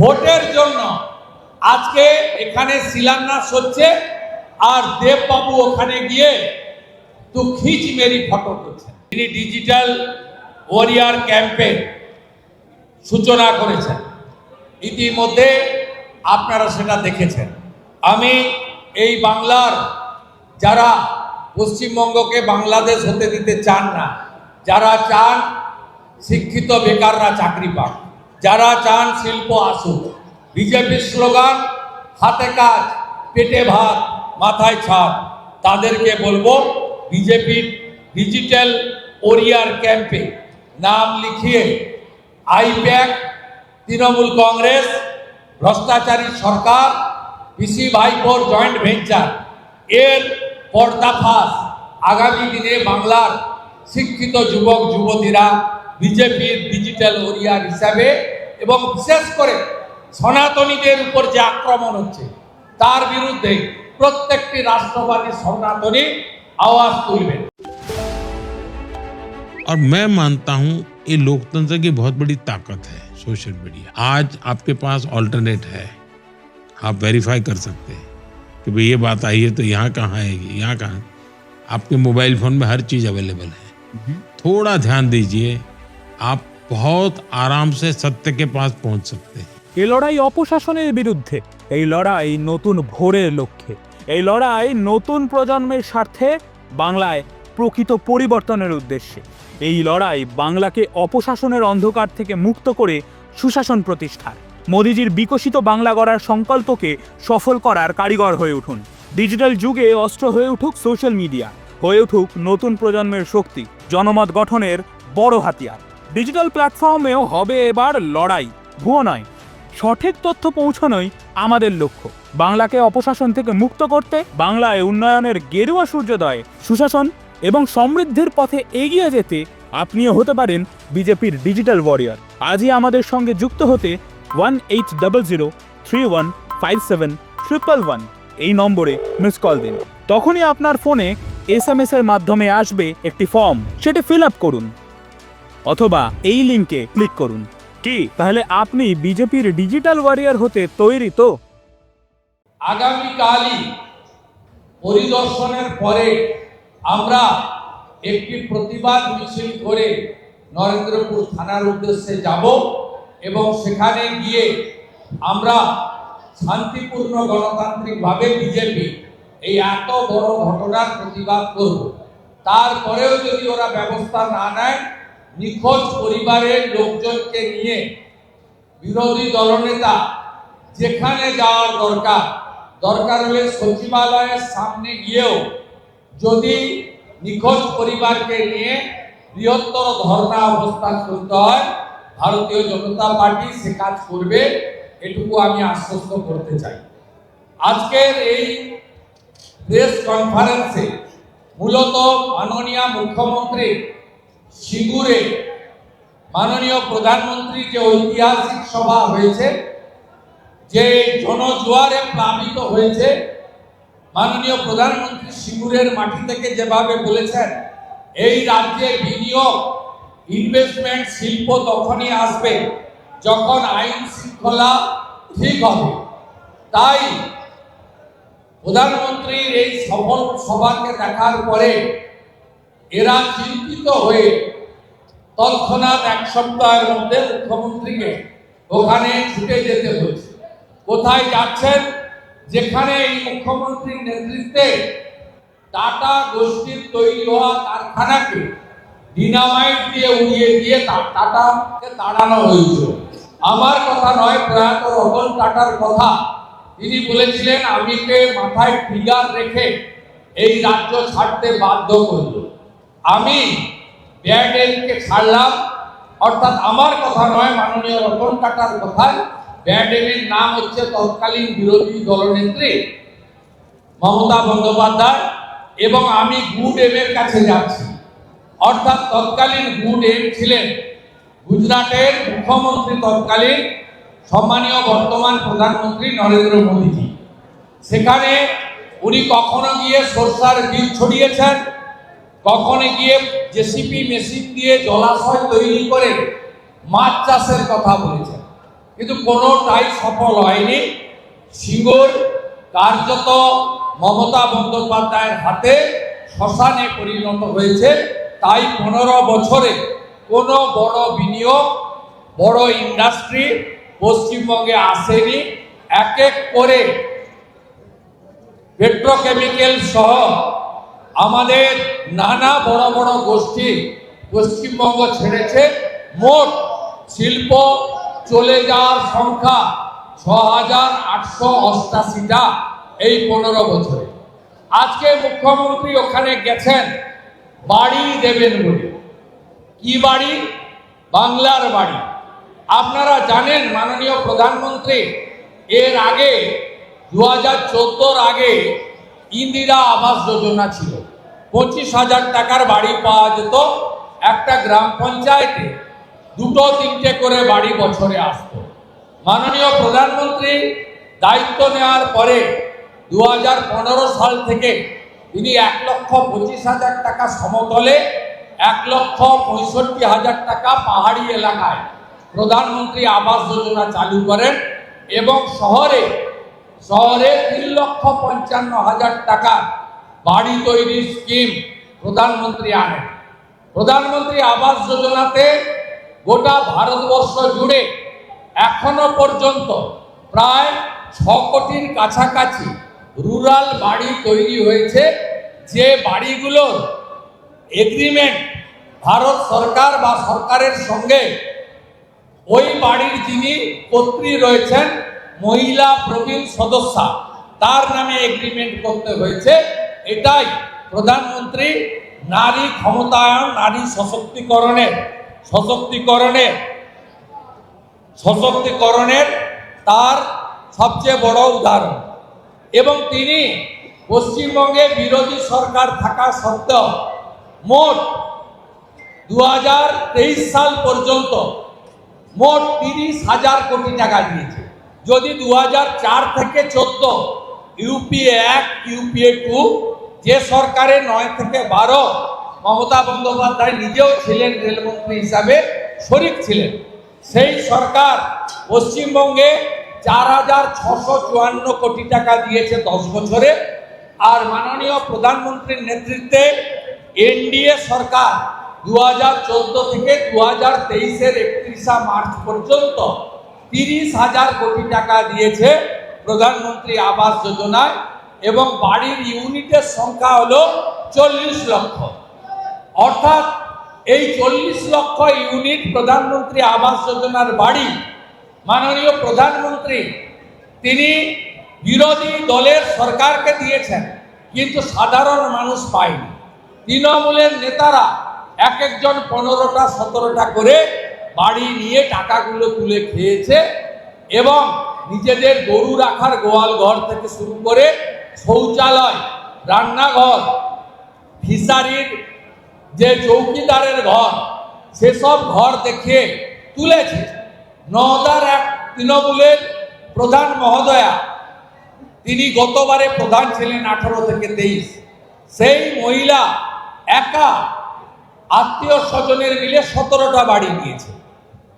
ভোটের জন্য আজকে এখানে শিলান্যাস হচ্ছে, আর দেববাবু ওখানে গিয়ে তো খিচ মেরি ফটো করছেন। তিনি ডিজিটাল ওয়ারিয়ার ক্যাম্পেইন সূচনা করেছেন, ইতিমধ্যে আপনারা সেটা দেখেছেন। আমি এই বাংলার যারা পশ্চিমবঙ্গকে বাংলাদেশ হতে দিতে চান না, যারা চান শিক্ষিত বেকাররা চাকরি পাক, যারা চান শিল্প আসুক, বিজেপির স্লোগান হাতে কাজ পেটে ভাত মাথায় ছাদ, তাদেরকে বলবো বিজেপির ডিজিটাল ওয়ারিয়ার ক্যাম্পে নাম লিখিয়ে আইপ্যাক, তৃণমূল কংগ্রেস, ভ্রষ্টাচারী সরকার, পিসি ভাইপোর জয়েন্ট ভেঞ্চার এর পর্দাফাশ আগামী দিনে বাংলার শিক্ষিত যুবক যুবতীরা বিজেপির ডিজিটাল ওয়ারিয়ার হিসাবে এবং বিশেষ করে সনাতনীদের উপর যে আক্রমণ হচ্ছে তার বিরুদ্ধে প্রত্যেকটি রাষ্ট্রবাদী সনাতনী आवाज तुलबे। और मैं मानता हूं ये लोकतंत्र की बहुत बड़ी ताकत है सोशल मीडिया। आज आपके पास ऑल्टरनेट है, आप वेरीफाई कर सकते हैं कि भाई ये बात आई है तो यहाँ कहाँ आएगी, यहाँ कहाँ। आपके मोबाइल फोन में हर चीज अवेलेबल है। थोड़ा ध्यान दीजिए, आप बहुत आराम से सत्य के पास पहुंच सकते हैं। এই লড়াই অপশাসনের বিরুদ্ধে, এই লড়াই নতুন ভোরের লক্ষ্যে, এই লড়াই নতুন প্রজন্মের স্বার্থে, বাংলায় প্রকৃত পরিবর্তনের উদ্দেশ্যে। এই লড়াই বাংলাকে অপশাসনের অন্ধকার থেকে মুক্ত করে সুশাসন প্রতিষ্ঠার। মোদিজির বিকশিত বাংলা গড়ার সংকল্পকে সফল করার কারিগর হয়ে উঠুন। ডিজিটাল যুগে অস্ত্র হয়ে উঠুক সোশ্যাল মিডিয়া, হয়ে উঠুক নতুন প্রজন্মের শক্তি, জনমত গঠনের বড় হাতিয়ার। ডিজিটাল প্ল্যাটফর্মেও হবে এবার লড়াই, ভুয়ো নয়, সঠিক তথ্য পৌঁছানোই আমাদের লক্ষ্য। বাংলাকে অপশাসন থেকে মুক্ত করতে, বাংলায় উন্নয়নের গেরুয়া সূর্যোদয়, সুশাসন এবং সমৃদ্ধির পথে এগিয়ে যেতে আপনিও হতে পারেন বিজেপির ডিজিটাল ওয়ারিয়র। আজই আমাদের সঙ্গে যুক্ত হতে 1800315711 এই নম্বরে মিস কল দিন। তখনই আপনার ফোনে SMS এর মাধ্যমে আসবে একটি ফর্ম, সেটি ফিল আপ করুন অথবা এই লিঙ্কে ক্লিক করুন। কি তাহলে আপনি বিজেপির ডিজিটাল ওয়ারিয়র হতে তৈরি তো? আগামীকালই পরিদর্শনের পরে আমরা একটি প্রতিবাদ মিছিল করে নরেন্দ্রপুর থানার উদ্দেশ্যে যাব এবং সেখানে গিয়ে আমরা শান্তিপূর্ণ গণতান্ত্রিকভাবে বিজেপি এই এত বড় ঘটনার প্রতিবাদ করব। তারপরেও যদি ওরা ব্যবস্থা না নেয়, নিখোঁজ পরিবারের লোকজনকে নিয়ে বিরোধী দলনেতা যেখানে যাওয়ার দরকার হলে সচিবালয়ের সামনে গিয়েও যদি নিখোঁজ পরিবারকে নিয়ে বৃহত্তর ধর্ণা অবস্থান করতে হয়, ভারতীয় জনতা পার্টি সে কাজ করবে, এটুকু আমি আশ্বস্ত করতে চাই। আজকের এই প্রেস কনফারেন্সে মূলত মাননীয় মুখ্যমন্ত্রী সিঙ্গুরে মাননীয় প্রধানমন্ত্রী যে ঐতিহাসিক সভা হয়েছে, যে জনজোয়ারে প্লাবিত হয়েছে, মাননীয় প্রধানমন্ত্রী সিঙ্গুরের মাটি থেকে যেভাবে বলেছেন এই রাজ্যে বিনিয়োগ, ইনভেস্টমেন্ট, শিল্প তখনই আসবে যখন আইন শৃঙ্খলা ঠিক হবে। তাই প্রধানমন্ত্রীর এই সফল সভাকে দেখার পরে এরা চিন্তিত হয়ে তৎক্ষণাৎ এক সপ্তাহের মধ্যে মুখ্যমন্ত্রীকে ওখানে ছুটে যেতে হয়েছে। কোথায় যাচ্ছেন? যেখানে এই মুখ্যমন্ত্রীর নেতৃত্বে টাটা গোষ্ঠীর তৈরি হওয়া কারখানাকে ডিনামাইট দিয়ে উড়িয়ে দিয়ে টাটাকে তাড়ানো হয়েছিল। আমার কথা নয়, প্রয়াত রতন টাটার কথা। তিনি বলেছিলেন আমিকে মাথায় ট্রিগার রেখে এই রাজ্য ছাড়তে বাধ্য করল। আমি ব্যাডেনকে ছাড়লাম, অর্থাৎ আমার কথা নয়, মাননীয় রতন টাটার কথায়। ব্যাডেনের নাম হচ্ছে তৎকালীন বিরোধী দলনেত্রী মমতা বন্দ্যোপাধ্যায়, এবং আমি গুড এমের কাছে যাচ্ছি। অর্থাৎ তৎকালীন গুড এম ছিলেন গুজরাটের মুখ্যমন্ত্রী, তৎকালীন সম্মানীয় বর্তমান প্রধানমন্ত্রী নরেন্দ্র মোদীজি। সেখানে উনি কখনো গিয়ে সরষার বীজ ছড়িয়েছেন, কখনো গিয়ে জেসিপি মেশিন দিয়ে জলাশয় তৈরি করে মাছ চাষের কথা বলেছেন। কিন্তু কোনোটাই সফল হয়নি। সিঙ্গুর কার্যত মমতা বন্দ্যোপাধ্যায়ের হাতে শ্মশানে পরিণত হয়েছে। তাই 15 বছরে কোনো বড় বিনিয়োগ, বড় ইন্ডাস্ট্রি পশ্চিমবঙ্গে আসেনি। এক এক করে পেট্রোকেমিক্যাল সহ আমাদের নানা বড় বড় গোষ্ঠী পশ্চিমবঙ্গ ছেড়েছে। মোট শিল্প চলে যাওয়ার সংখ্যা 6,888টা এই 15 বছরে। আজকে মুখ্যমন্ত্রী ওখানে গেছেন বাড়ি দেবেন বলে। কি বাড়ি? বাংলার বাড়ি। আপনারা জানেন মাননীয় প্রধানমন্ত্রী এর আগে 2014 আগে ইন্দিরা আবাস যোজনা ছিল। 25,000 টাকার বাড়ি পাওয়া যেত। একটা গ্রাম পঞ্চায়েতে 2-3টে করে বাড়ি বছরে আসতো। মাননীয় প্রধানমন্ত্রী দায়িত্ব নেওয়ার পরে 2015 সাল থেকে তিনি 1,25,000 টাকা সমতলে, 1,65,000 টাকা পাহাড়ি এলাকায় প্রধানমন্ত্রী আবাস যোজনা চালু করেন এবং শহরে 3,55,000 টাকা বাড়ি তৈরির স্কিম প্রধানমন্ত্রী আনেন। প্রধানমন্ত্রী আবাস যোজনাতে গোটা ভারতবর্ষ জুড়ে এখনো পর্যন্ত প্রায় 6 কোটির কাছাকাছি রুরাল বাড়ি তৈরি হয়েছে, যে বাড়িগুলোর এগ্রিমেন্ট ভারত সরকার বা সরকারের সঙ্গে ওই বাড়ির যিনি কর্ত্রী রয়েছেন মহিলা প্রবীণ সদস্যা, তার নামে এগ্রিমেন্ট করতে হয়েছে। এটাই প্রধানমন্ত্রী নারী ক্ষমতায়ন, নারী সশক্তিকরণের তার সবচেয়ে বড় উদাহরণ। এবং তিনি পশ্চিমবঙ্গে বিরোধী সরকার থাকা সত্ত্বেও মোট 2023 সাল পর্যন্ত মোট 30,000 কোটি টাকা দিয়েছে। যদি 2004 থেকে 14 ইউপিএ 1, ইউপিএ 2, যে সরকারে 9 থেকে 12 মমতা বন্দ্যোপাধ্যায় নিজেও ছিলেন রেলমন্ত্রী হিসাবে, শরিক ছিলেন, সেই সরকার পশ্চিমবঙ্গে 4,654 কোটি টাকা দিয়েছে 10 বছরে। আর মাননীয় প্রধানমন্ত্রীর নেতৃত্বে এনডিএ সরকার 2014 থেকে 2023-এর 31 মার্চ পর্যন্ত 30,000 কোটি টাকা দিয়েছে প্রধানমন্ত্রী আবাস যোজনায় এবং বাড়ির ইউনিটের সংখ্যা হলো 40 লক্ষ। অর্থাৎ এই 40 লক্ষ ইউনিট প্রধানমন্ত্রী আবাস যোজনার বাড়ি মাননীয় প্রধানমন্ত্রী তিনি বিরোধী দলের সরকারকে দিয়েছেন, কিন্তু সাধারণ মানুষ পায়নি। তৃণমূলের নেতারা এক একজন 15টা 17টা করে বাড়ি নিয়ে টাকাগুলো তুলে খেয়েছে এবং নিজেদের গরু রাখার গোয়াল ঘর থেকে শুরু করে শৌচালয়, রান্নাঘর, ফিশারির যে চৌকিদারের ঘর, সেসব ঘর দেখিয়ে তুলেছে। নওদার এক তৃণমূলের প্রধান মহোদয়া, তিনি গতবারে প্রধান ছিলেন 18 থেকে 23, সেই মহিলা একা আত্মীয় স্বজনের মিলে 17টা বাড়ি নিয়েছে।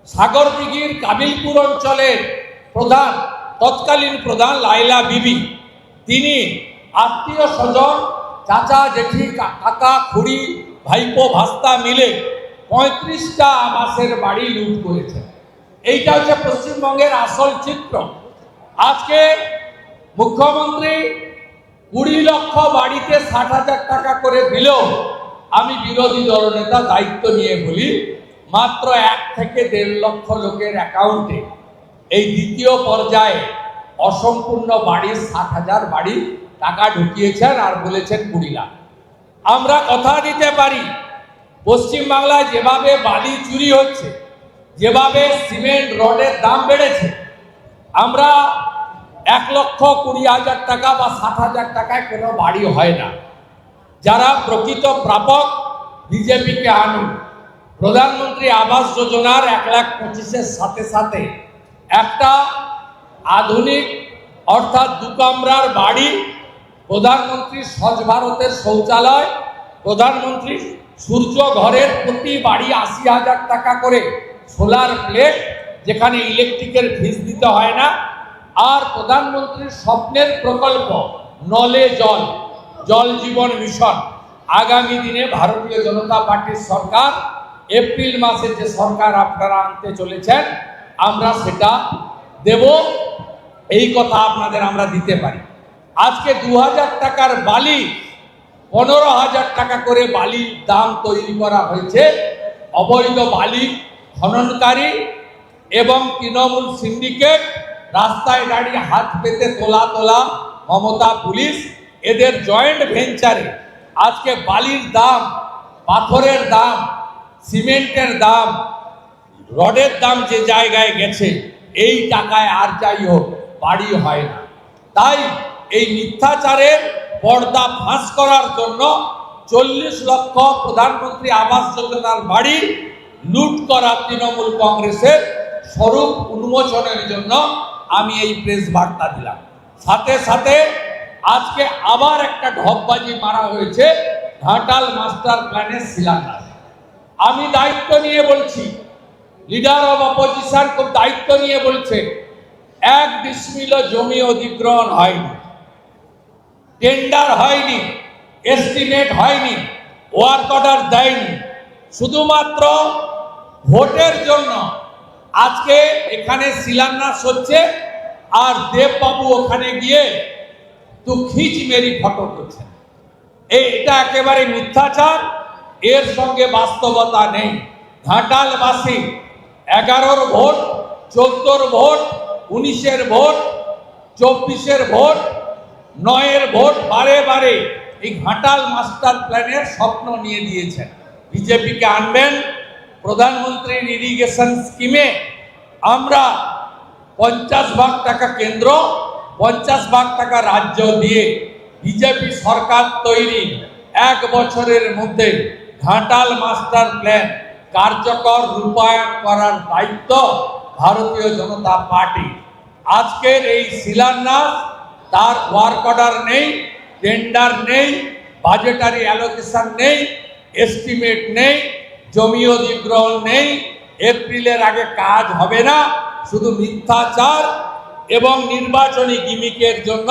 সাগরদিঘির কাবিলপুর অঞ্চলের প্রধান, তৎকালীন প্রধান লাইলা বিবি, তিনি আত্মীয় স্বজন, চাচা জেঠি, কাকা খুড়ি, ভাইপো ভাস্তা মিলে 35টা আবাসের বাড়ি লুট করেছেন। এইটা হচ্ছে পশ্চিমবঙ্গের আসল চিত্র। আজকে মুখ্যমন্ত্রী 20 লক্ষ বাড়িতে 60,000 টাকা করে দিলেও আমি বিরোধী দলনেতা দায়িত্ব নিয়ে বলি, মাত্র 1 থেকে 1.5 লক্ষ লোকের অ্যাকাউন্টে এই দ্বিতীয় পর্যায়ে অসম্পূর্ণ বাড়ির 60,000 বাড়ি টাকা ঢুকিয়েছেন আর বলেছেন 20 লাখ। আমরা কথা দিতে পারি, পশ্চিমবাংলায় যেভাবে বালি চুরি হচ্ছে, যেভাবে সিমেন্ট রডের দাম বেড়েছে, আমরা 1,20,000 টাকা বা 60,000 টাকায় কোনো বাড়ি হয় না। যারা প্রকৃত প্রাপক বিজেপিকে আনুন। প্রধানমন্ত্রী আবাস যোজনার 1,25,000-এর সাথে সাথে একটা আধুনিক অর্থাৎ 2 কামরার বাড়ি, প্রধানমন্ত্রী স্বচ্ছ ভারতের শৌচালয়, প্রধানমন্ত্রী সূর্য ঘরের প্রতি বাড়ি 80,000 টাকা করে সোলার প্লেট, যেখানে ইলেকট্রিকের ফিস দিতে হয় না, আর প্রধানমন্ত্রীর স্বপ্নের প্রকল্প নলে জল, জল জীবন মিশন, আগামী দিনে ভারতীয় জনতা পার্টির সরকার এপ্রিল মাসে যে সরকার আপনারা আনতে চলেছেন আমরা সেটা দেব, এই কথা আপনাদের আমরা দিতে পারি। আজকে 2000 টাকার বালি 15,000 টাকা করে বালির দাম তৈরি করা হয়েছে। অবৈধ বালি খননকারী এবং তৃণমূল সিন্ডিকেট, রাস্তায় দাঁড়িয়ে হাত পেতে তোলা মমতা পুলিশ, এদের জয়েন্ট ভেঞ্চারে আজকে বালির দাম, পাথরের দাম, সিমেন্টের দাম, রডের দাম যে জায়গায় গেছে, এই টাকায় আর যাই হোক বাড়ি হয় না। তাই এই মিথ্যাচারের পর্দা ফাঁস করার জন্য 40 লক্ষ প্রধানমন্ত্রী আবাস যোজনার বাড়ি লুট করা তৃণমূল কংগ্রেসের স্বরূপ উন্মোচনের জন্য আমি এই প্রেস বার্তা দিলাম। সাথে সাথে আজকে আবার একটা ঢপবাজি মারা হয়েছে ঘাটাল মাস্টার প্ল্যানের শিলান্যাস। আমি দায়িত্ব নিয়ে বলছি, লিডার অব অপোজিশন খুব দায়িত্ব নিয়ে বলছে, 1 ডিসমিল জমি অধিগ্রহণ হয়নি, টেন্ডার হয়নি, এস্টিমেট হয়নি, ওয়ার্ক অর্ডার দেয়নি, শুধুমাত্র ভোটের জন্য আজকে এখানে শিলান্যাস হচ্ছে আর দেববাবু ওখানে গিয়ে তো খিচ মেরি ফটো করছেন। এটা একেবারে মিথ্যাচার, এর সঙ্গে বাস্তবতা নেই। ঘাটালবাসী 11-র ভোট, 14-র ভোট, 19-এর ভোট, 24-এর ভোট, 9-এর ভোট বারে বারে এই ঘাটাল মাস্টার প্ল্যানের স্বপ্ন নিয়ে দিয়েছেন। বিজেপিকে আনবেন, প্রধানমন্ত্রীর ইরিগেশন স্কিমে আমরা 50 ভাগ টাকা কেন্দ্র, 50 ভাগ টাকা রাজ্য দিয়ে বিজেপি সরকার তৈরি 1 বছরের মধ্যে ঘাটাল মাস্টার প্ল্যান কার্যকর রূপায়ণ করার দায়িত্ব ভারতীয় জনতা পার্টি। আজকের এই শিলান্যাস, তার ওয়ার্ক অর্ডার নেই, টেন্ডার নেই, বাজেটারি অ্যালোকেশন নেই, এস্টিমেট নেই, জমি অধিগ্রহণ নেই, এপ্রিলের আগে কাজ হবে না, শুধু মিথ্যাচার এবং নির্বাচনী গিমিকের জন্য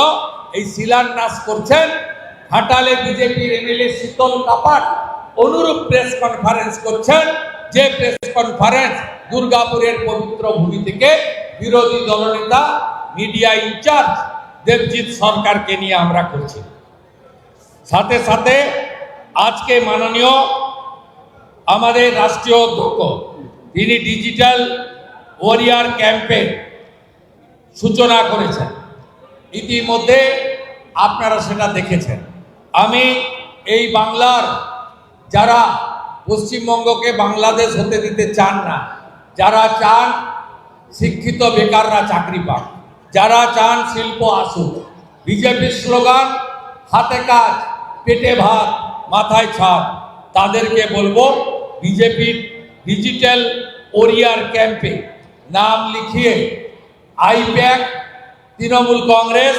এই শিলান্যাস করছেন। ঘাটালে বিজেপির এমএলএ শীতল কাপাট অনুরূপ প্রেস কনফারেন্স করছেন, যে প্রেস কনফারেন্স দুর্গাপুরের পবিত্র ভূমি থেকে বিরোধী দলনেতা মিডিয়া ইনচার্জ দেবজিৎ সরকারকে নিয়ে আমরা করছি। সাথে সাথে আজকে মাননীয় আমাদের রাষ্ট্রীয় অধ্যক্ষ তিনি ডিজিটাল ওয়ারিয়ার ক্যাম্পেইন সূচনা করেছেন, ইতিমধ্যে আপনারা সেটা দেখেছেন। আমি এই বাংলার যারা পশ্চিমবঙ্গকে বাংলাদেশ হতে দিতে চান না, যারা চান শিক্ষিত বেকাররা চাকরি পাক, যারা চান শিল্প আসুক, বিজেপির স্লোগান হাতে কাজ, পেটে ভাত, মাথায় ছাদ, তাদেরকে বলবো বিজেপির ডিজিটাল ওরিয়ার ক্যাম্পে নাম লিখিয়ে আইপ্যাক, তৃণমূল কংগ্রেস,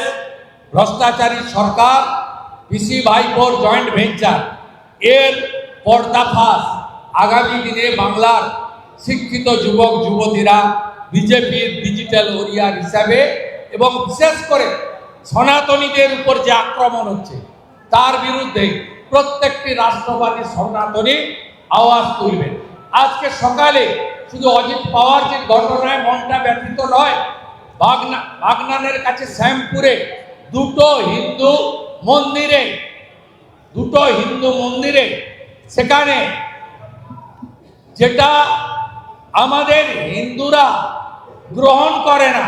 ভ্রষ্টাচারী সরকার, পিসি ভাইপোর জয়েন্ট ভেঞ্চার এর পর্দাফাশ আগামী দিনে বাংলার শিক্ষিত যুবক যুবতীরা বিজেপির ডিজিটাল ওরিয়ার হিসাবে এবং বিশেষ করে সনাতনীদের উপর যে আক্রমণ হচ্ছে তার বিরুদ্ধে প্রত্যেকটি রাষ্ট্রবাদী সনাতনী আওয়াজ তুলবেন। আজকে সকালে শুধু অজিত পাওয়ার যে ঘটনায় মনটা ব্যথিত নয়, বাগনানের কাছে শ্যামপুরে দুটো হিন্দু মন্দিরে সেখানে যেটা আমাদের হিন্দুরা গ্রহণ করে না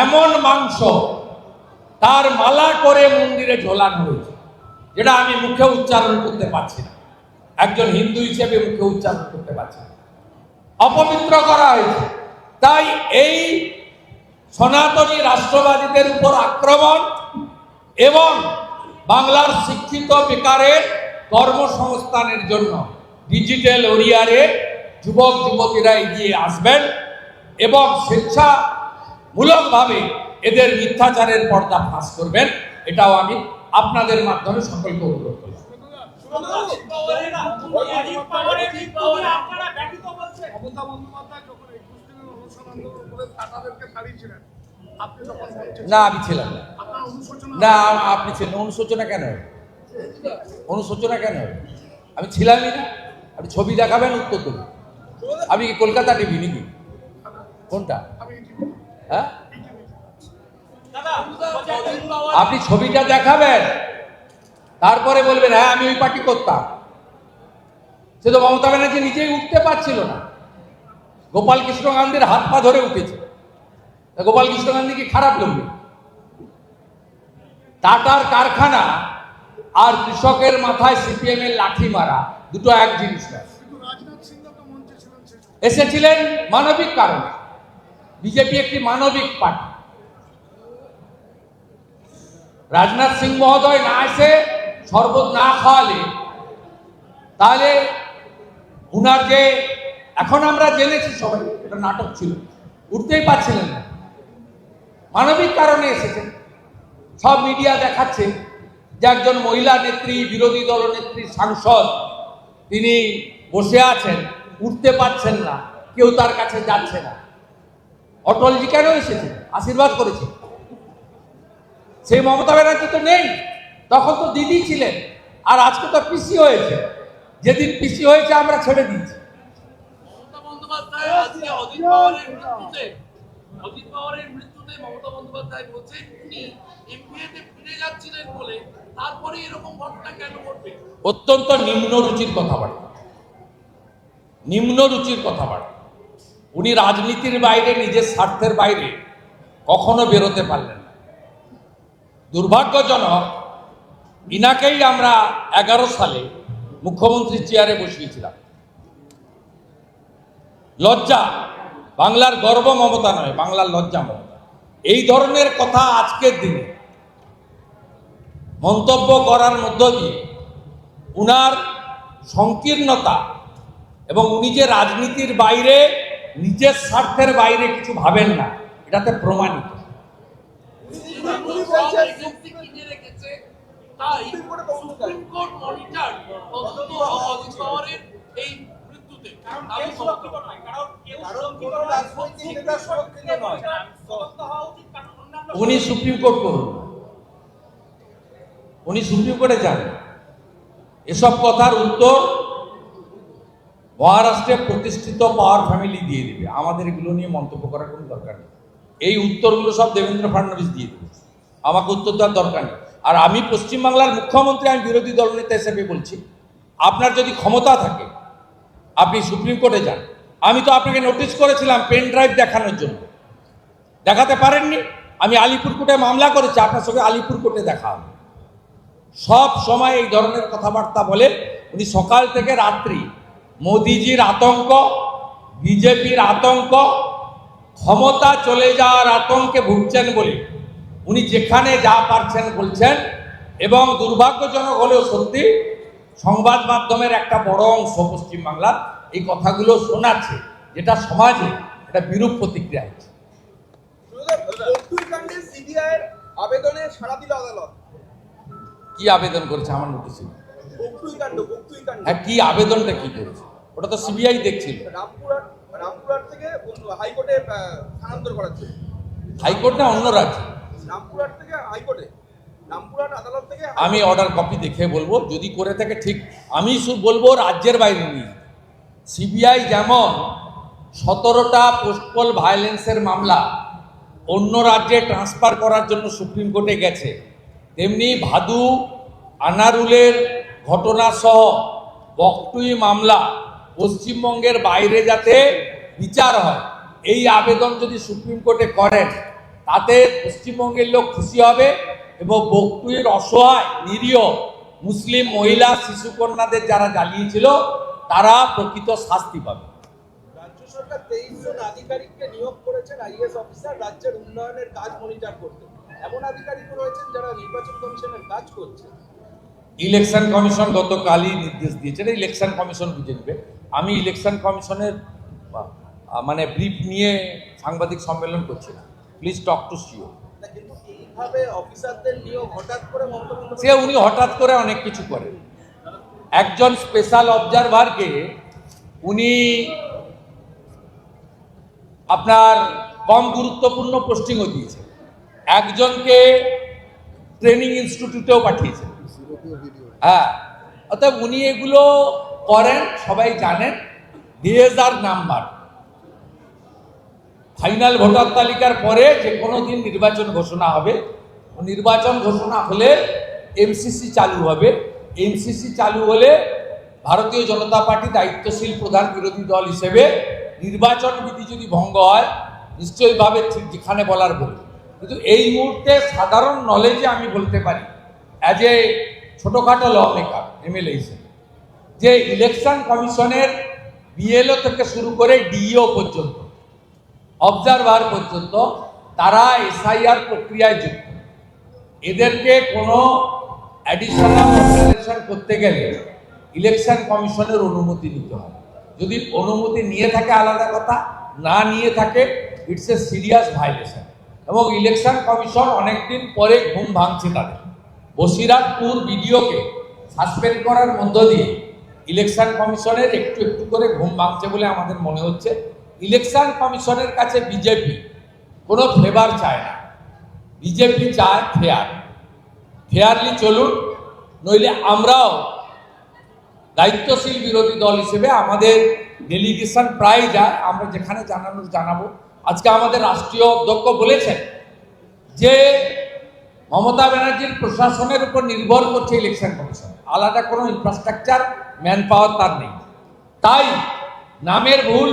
এমন মাংস তার মালা করে মন্দিরে ঝোলানো হয়েছে, যেটা আমি মুখে উচ্চারণ করতে পারছি না, একজন হিন্দু হিসেবে মুখে উচ্চারণ করতে পারছি না, অপবিত্র করা হয়েছে। তাই এই সনাতনী রাষ্ট্রবাদীদের উপর আক্রমণ এবং বাংলার শিক্ষিত বেকারের কর্মসংস্থানের জন্য ডিজিটাল ওরিয়ারে যুবক যুবতীরা এগিয়ে আসবেন এবং স্বেচ্ছামূলকভাবে এদের মিথ্যাচারের পর্দা ফাঁস করবেন, এটাও আমি আপনাদের মাধ্যমে সকলকে অনুরোধ করলাম। আপনারা ব্যতীত বলছে মমতা বন্দ্যোপাধ্যায় যখন 21 দিনের অনুষ্ঠান না আমি ছিলাম না। না আপনি ছিলেন, অনুশোচনা কেন হবে? অনুশোচনা কেন হবে? আমি ছিলামই না। আপনি ছবি দেখাবেন, উত্তর দেবেন। আমি কি কলকাতা টিভি নাকি? কোনটা? হ্যাঁ, আপনি ছবিটা দেখাবেন, তারপরে বলবেন হ্যাঁ আমি ওই পার্টি করতাম। সে তো মমতা ব্যানার্জি নিজেই উঠতে পারছিল না, গোপাল কৃষ্ণ গান্ধীর হাত পা ধরে উঠেছে। তা গোপাল কৃষ্ণ গান্ধী কি খারাপ লোক? টাটার কারখানা আর কৃষকের মাথায় সিপিএম এর লাঠি মারা দুটো এক জিনিস না। এসেছিলেন মানবিক কারণে। বিজেপি একটি মানবিক পার্টি। রাজনাথ সিং মহোদয় না এসে, শরবত না খাওয়ালে, তাহলে উনার যে, এখন আমরা জেনেছি সবাই এটা নাটক ছিল, উঠতেই পারছিলেন না। মানবিক কারণে এসেছেন। সব মিডিয়া দেখাচ্ছে যে একজন মহিলা নেত্রী, বিরোধী দলনেত্রী, সাংসদ, তিনি বসে আছেন, উঠতে পারছেন না, কেউ তার কাছে যাচ্ছে না। অটলজি কেন এসেছেন? আশীর্বাদ করেছে। সেই মমতা ব্যানার্জি তো নেই, তখন তো দিদি ছিলেন, আর আজকে তো পিসি হয়েছে। যেদিন পিসি হয়েছে আমরা ছেড়ে দিয়েছি। মমতা বন্দ্যোপাধ্যায় আজকে অজিত পাওয়ারের মৃত্যুতে মমতা বন্দ্যোপাধ্যায় বলছেন উনি এমপিএতে ফিরে যাচ্ছিলেন বলে, তারপরে এরকম ঘটনা কেন ঘটবে? অত্যন্ত নিম্ন রুচির কথাবার্তা, নিম্ন রুচির কথাবার্তা। উনি রাজনীতির বাইরে, নিজের স্বার্থের বাইরে কখনো বেরোতে পারলেন না। দুর্ভাগ্যজনক, ইনাকেই আমরা 11 সালে মুখ্যমন্ত্রীর চেয়ারে বসিয়েছিলাম। লজ্জা, বাংলার গর্ব মমতা নয়, বাংলার লজ্জা মমতা। এই ধরনের কথা আজকের দিনে মন্তব্য করার মধ্য দিয়ে উনার সংকীর্ণতা এবং উনি যে রাজনীতির বাইরে, নিজের স্বার্থের বাইরে কিছু ভাবেন না, এটাতে প্রমাণিত। তাই সুপ্রিম কোর্ট মনিটর তদন্ত অজিত পাওয়ারের এই মৃত্যুতে। উনি সুপ্রিম কোর্ট করুন, উনি সুপ্রিম কোর্টে যান। এসব কথার উত্তর মহারাষ্ট্রে প্রতিষ্ঠিত পাওয়ার ফ্যামিলি দিয়ে দেবে। আমাদের এগুলো নিয়ে মন্তব্য করার কোনো দরকার নেই। এই উত্তরগুলো সব দেবেন্দ্র ফডনবিস দিয়ে দেবে, আমাকে উত্তর দেওয়ার দরকার নেই। আর আমি পশ্চিমবাংলার মুখ্যমন্ত্রী, আমি বিরোধী দলনেতা হিসেবে বলছি, আপনার যদি ক্ষমতা থাকে আপনি সুপ্রিম কোর্টে যান। আমি তো আপনাকে নোটিশ করেছিলাম পেন ড্রাইভ দেখানোর জন্য, দেখাতে পারেননি। আমি আলিপুর কোর্টে মামলা করেছি, আপনার সঙ্গে আলিপুর কোর্টে দেখা হবে। সব সময় এই ধরনের কথাবার্তা বলে উনি সকাল থেকে রাত্রি মোদিজির আতঙ্ক, বিজেপির আতঙ্ক, ক্ষমতা চলে যাওয়ার আতঙ্কে ভুগছেন বলে উনি যেখানে যা পারছেন বলছেন। এবং দুর্ভাগ্যজনক হলেও সত্যি, সংবাদ মাধ্যমের একটা বড় অংশ পশ্চিমবাংলার এই কথাগুলো শোনাচ্ছে, যেটা সমাজে একটা বিরূপ প্রতিক্রিয়া হচ্ছে। আবেদনে সাড়া দিল আদালত। কি আবেদন করেছে আমার নোটিশে? হ্যাঁ, কি আবেদনটা কি করেছে? ওটা তো সিবিআই দেখছিল। রামপুরহাট থেকে হাইকোর্টে স্থানান্তর করার জন্য। হাইকোর্ট না অন্য রাজ্য? রামপুরহাট থেকে হাইকোর্টে, রামপুরহাট আদালত থেকে। আমি অর্ডার কপি দেখে বলবো, যদি করে থাকে ঠিক। আমি বলবো রাজ্যের বাইরে নিয়ে। সিবিআই যেমন 17টা পোস্টপল ভায়োলেন্সের মামলা অন্য রাজ্যে ট্রান্সফার করার জন্য সুপ্রিম কোর্টে গেছে, তেমনি ভাদু, আনারুলের ঘটনা সহ বকটুই মামলা পশ্চিমবঙ্গের বাইরে যাতে বিচার হয়, এই আবেদন যদি সুপ্রিম কোর্টে করেন, তাতে পশ্চিমবঙ্গের লোক খুশি হবে এবং বকটুইয়ের অসহায় নিরীহ মুসলিম মহিলা, শিশুকন্যাদের যারা জ্বালিয়েছিল তারা প্রকৃত শাস্তি পাবে। রাজ্য সরকার 23 জন আধিকারিককে নিয়োগ করেছেন আইএস অফিসার রাজ্যের উন্নয়নের কাজ মনিটর করতে। এমন আধিকারিকও রয়েছেন যারা নির্বাচন কমিশনের কাজ করছে। ইলেকশন কমিশন গতকালই নির্দেশ দিয়েছে, ইলেকশন কমিশন বুঝে নেবে। আমি ইলেকশন কমিশনের মানে ব্রিফ নিয়ে সাংবাদিক সম্মেলন করছি না। Please talk to CO. কিন্তু এইভাবে অফিসারদের নিয়োগ হঠাৎ করে মমতা সে বন্দ্যোপাধ্যায় উনি হঠাৎ করে অনেক কিছু করেন। একজন স্পেশাল অবজারভারকে উনি আপনার কম গুরুত্বপূর্ণ পোস্টিংও দিয়েছে, একজনকে ট্রেনিং ইনস্টিটিউটেও পাঠিয়েছে। হ্যাঁ, অর্থাৎ উনি এগুলো করেন, সবাই জানেন। ডিএসআর নাম্বার ফাইনাল ভোটার তালিকার পরে যে কোনো দিন নির্বাচন ঘোষণা হবে। নির্বাচন ঘোষণা হলে এমসিসি চালু হবে। এমসিসি চালু হলে ভারতীয় জনতা পার্টি দায়িত্বশীল প্রধান বিরোধী দল হিসেবে নির্বাচন বিধি যদি ভঙ্গ হয় নিশ্চয়ইভাবে ঠিক যেখানে বলার বলবে। কিন্তু এই মুহূর্তে সাধারণ নলেজে আমি বলতে পারি, অ্যাজ এ ছোটোখাটো ল মেকার এমএলএ হিসেবে, যে ইলেকশন কমিশনের বিএলও থেকে শুরু করে ডিইও পর্যন্ত, অবজারভার পর্যন্ত, তারা এসআইআর প্রক্রিয়ায় যুক্ত। এদেরকে কোনো অ্যাডিশনাল অপারেশন করতে গেলে ইলেকশন কমিশনের অনুমতি নিতে হবে। যদি অনুমতি নিয়ে থাকে আলাদা কথা, না নিয়ে থাকে ইটস এ সিরিয়াস ভায়োলেশন। এবং ইলেকশন কমিশন অনেকদিন পরে ঘুম ভাঙছে তাদের। বসিরহাটপুর বিডিওকে সাসপেন্ড করার মধ্য দিয়ে ইলেকশন কমিশনের একটু একটু করে ঘুম ভাঙছে বলে আমাদের মনে হচ্ছে। ইলেকশন কমিশনের কাছে বিজেপি কোনো ফেভার চায় না, বিজেপি চায় ফেয়ারলি চলুন, নইলে আমরাও দায়িত্বশীল বিরোধী দল হিসেবে আমাদের ডেলিগেশন প্রায় যায়, আমরা যেখানে জানানোর জানাবো। আজকে আমাদের রাষ্ট্রীয় অধ্যক্ষ বলেছেন যে মমতা ব্যানার্জির প্রশাসনের উপর নির্ভর করছে ইলেকশন কমিশন, আলাদা কোনো ইনফ্রাস্ট্রাকচার ম্যান পাওয়ার তার নেই। তাই নামের ভুল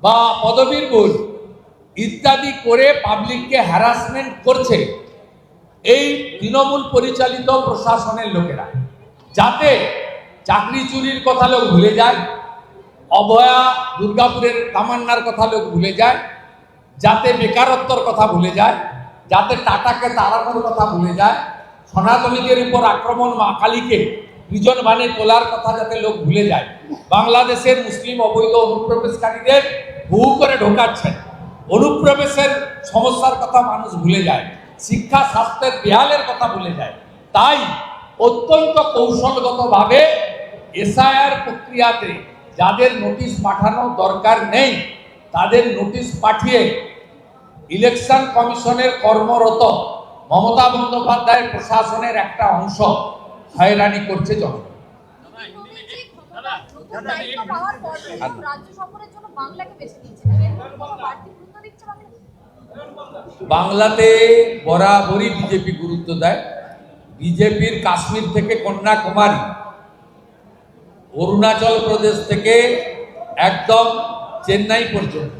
বা পদবীর ভুল ইত্যাদি করে পাবলিককে হ্যারাসমেন্ট করছে এই তৃণমূল পরিচালিত প্রশাসনের লোকেরা, যাতে চাকরি চুরির কথা লোক ভুলে যায়, অভয়া দুর্গাপুরের তামান্নার কথা লোক ভুলে যায়, যাতে বেকারত্বর কথা ভুলে যায়, যাতে টাটাকে তাড়ানোর কথা ভুলে যায়, সনাতনীদের উপর আক্রমণ, মা কালীকে প্রিজন বানে তোলার কথা যাতে লোক ভুলে যায়, বাংলাদেশের মুসলিম অবৈধ অনুপ্রবেশকারীদের হু করে ঢোকাচ্ছেন, অনুপ্রবেশের সমস্যার কথা মানুষ ভুলে যায়, শিক্ষা স্বাস্থ্যের বেহালের কথা ভুলে যায়। তাই অত্যন্ত কৌশলগতভাবে এসআইআর প্রক্রিয়াতে যাদের নোটিশ পাঠানোর দরকার নেই তাদের নোটিশ পাঠিয়ে ইলেকশন কমিশনের কর্মরত মমতা বন্দ্যোপাধ্যায়ের প্রশাসনের একটা অংশ হয়রানি করছে জনগণ। বাংলাতে বরাবরই বিজেপি গুরুত্ব দেয়। বিজেপির কাশ্মীর থেকে কন্যাকুমারী, অরুণাচল প্রদেশ থেকে একদম চেন্নাই পর্যন্ত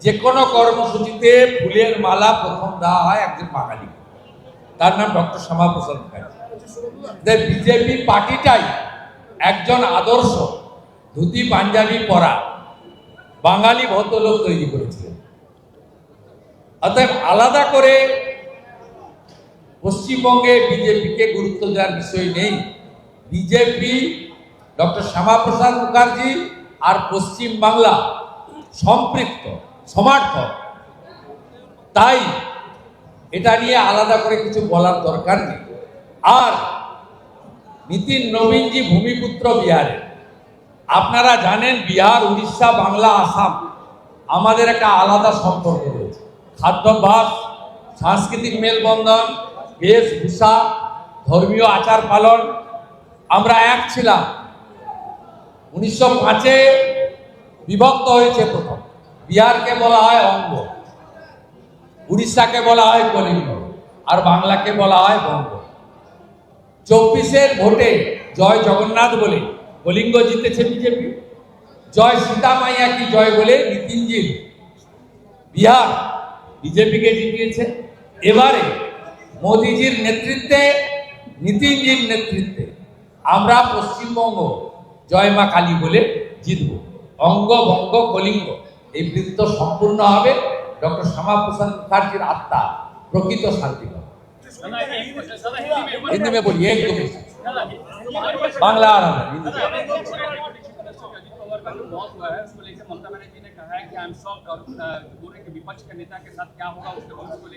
যে কোনো কর্মসূচিতে ফুলের মালা প্রথম দেওয়া হয় একজন বাঙালি, তার নাম ডক্টর শ্যামাপ্রসাদ মুখার্জি। বিজেপি পার্টিটাই একজন আদর্শ ধুতি পাঞ্জাবি পরা বাঙালি ভদ্রলোক তৈরি করেছিলেন। অতএব আলাদা করে পশ্চিমবঙ্গে বিজেপিকে গুরুত্ব দেওয়ার বিষয় নেই। বিজেপি ডক্টর শ্যামাপ্রসাদ মুখার্জি আর পশ্চিম বাংলা সম্পৃক্ত, সমর্থক। তাই এটা নিয়ে আলাদা করে কিছু বলার দরকার নেই। আর নীতিন নবীনজি ভূমিপুত্র বিহারে, আপনারা জানেন বিহার, উড়িষ্যা, বাংলা, আসাম আমাদের একটা আলাদা সম্পর্ক রয়েছে। খাদ্যাভ্যাস, সাংস্কৃতিক মেলবন্ধন, বেশভূষা, ধর্মীয় আচার পালন, আমরা এক ছিলাম। 1905-এ বিভক্ত হয়েছে প্রথম। বিহারকে বলা হয় অঙ্গ, উড়িষ্যাকে বলা হয় কলিঙ্গ, আর বাংলাকে বলা হয় বঙ্গ। 24-এর ভোটে জয় জগন্নাথ বলে কলিঙ্গ জিতেছে বিজেপি, জয় সীতা মাইয়া কি জয় বলে নীতিনজির বিহার বিজেপিকে জিতিয়েছে। এবারে মোদিজির নেতৃত্বে, নীতিনজির নেতৃত্বে আমরা পশ্চিমবঙ্গ জয় মা কালী বলে জিতব। অঙ্গ বঙ্গ কলিঙ্গ এই বৃত্ত সম্পূর্ণ হবে। ডক্টর শ্যামাপ্রসাদ মুখার্জির আত্মা প্রকৃত শান্তি পাবে। हिंदी में बोलिए एक दो बांग्ला आ रहा है।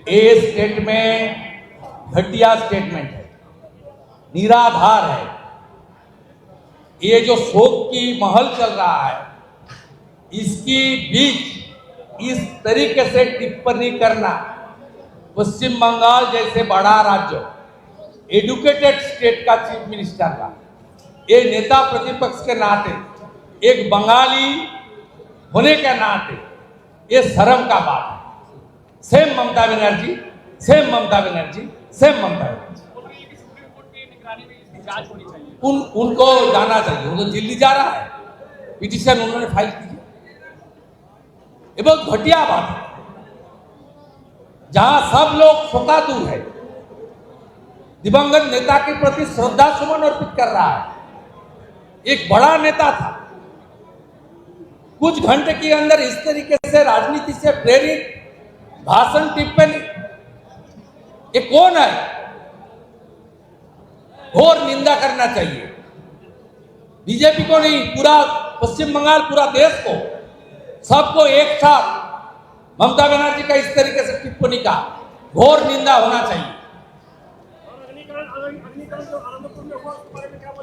ये स्टेटमेंट घटिया स्टेटमेंट है, निराधार है। ये जो शोक की महल चल रहा है, इसकी बीच इस तरीके से टिप्पणी करना, पश्चिम बंगाल जैसे बड़ा राज्य, एडुकेटेड स्टेट का चीफ मिनिस्टर का, ये नेता प्रतिपक्ष के नाते, एक बंगाली होने के नाते ये शर्म का बात है। Same Mamata Banerjee, same Mamata Banerjee, same Mamata Banerjee. उनको जाना चाहिए, वो तो दिल्ली जा रहा है, पिटीशन उन्होंने फाइल की है। ये बहुत घटिया बात है, जहां सब लोग शोकातुर है, दिवंगत नेता के प्रति श्रद्धा सुमन अर्पित कर रहा है। एक बड़ा नेता था, कुछ घंटे के अंदर इस तरीके से राजनीति से प्रेरित भाषण टिप्पणी, ये कौन है? घोर निंदा करना चाहिए। बीजेपी को नहीं, पूरा पश्चिम बंगाल, पूरा देश को, सबको एक साथ ममता बनर्जी का इस तरीके से टिप्पणी का घोर निंदा होना चाहिए।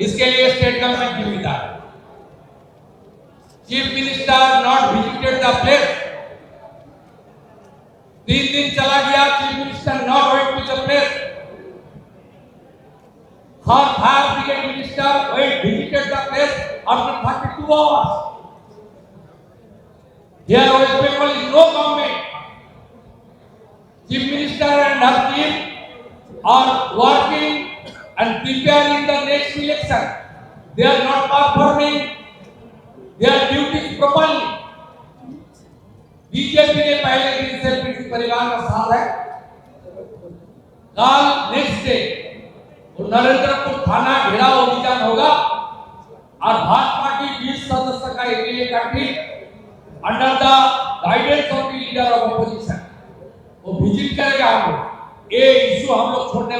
इसके लिए स्टेट गवर्नमेंट जिम्मेदार है। Chief minister not visited the place, 3 दिन चला गया, chief minister not went to the place. Fire brigade minister went visited the place after 32 hours. Here West Bengal is no government. Chief Minister and her team are working and preparing the next election. They are not performing their duties properly. BJP ने पहले दिन से पीड़ित परिवार का साथ है। कल नेक्स्ट डे नरेंद्रपुर थाना घेराव अभियान होगा और भाजपा की 20 सदस्य का एमएलए का team under the guidance of the leader of opposition वो विजिट करेगा। हम लोग ये इशू हम लोग छोड़ने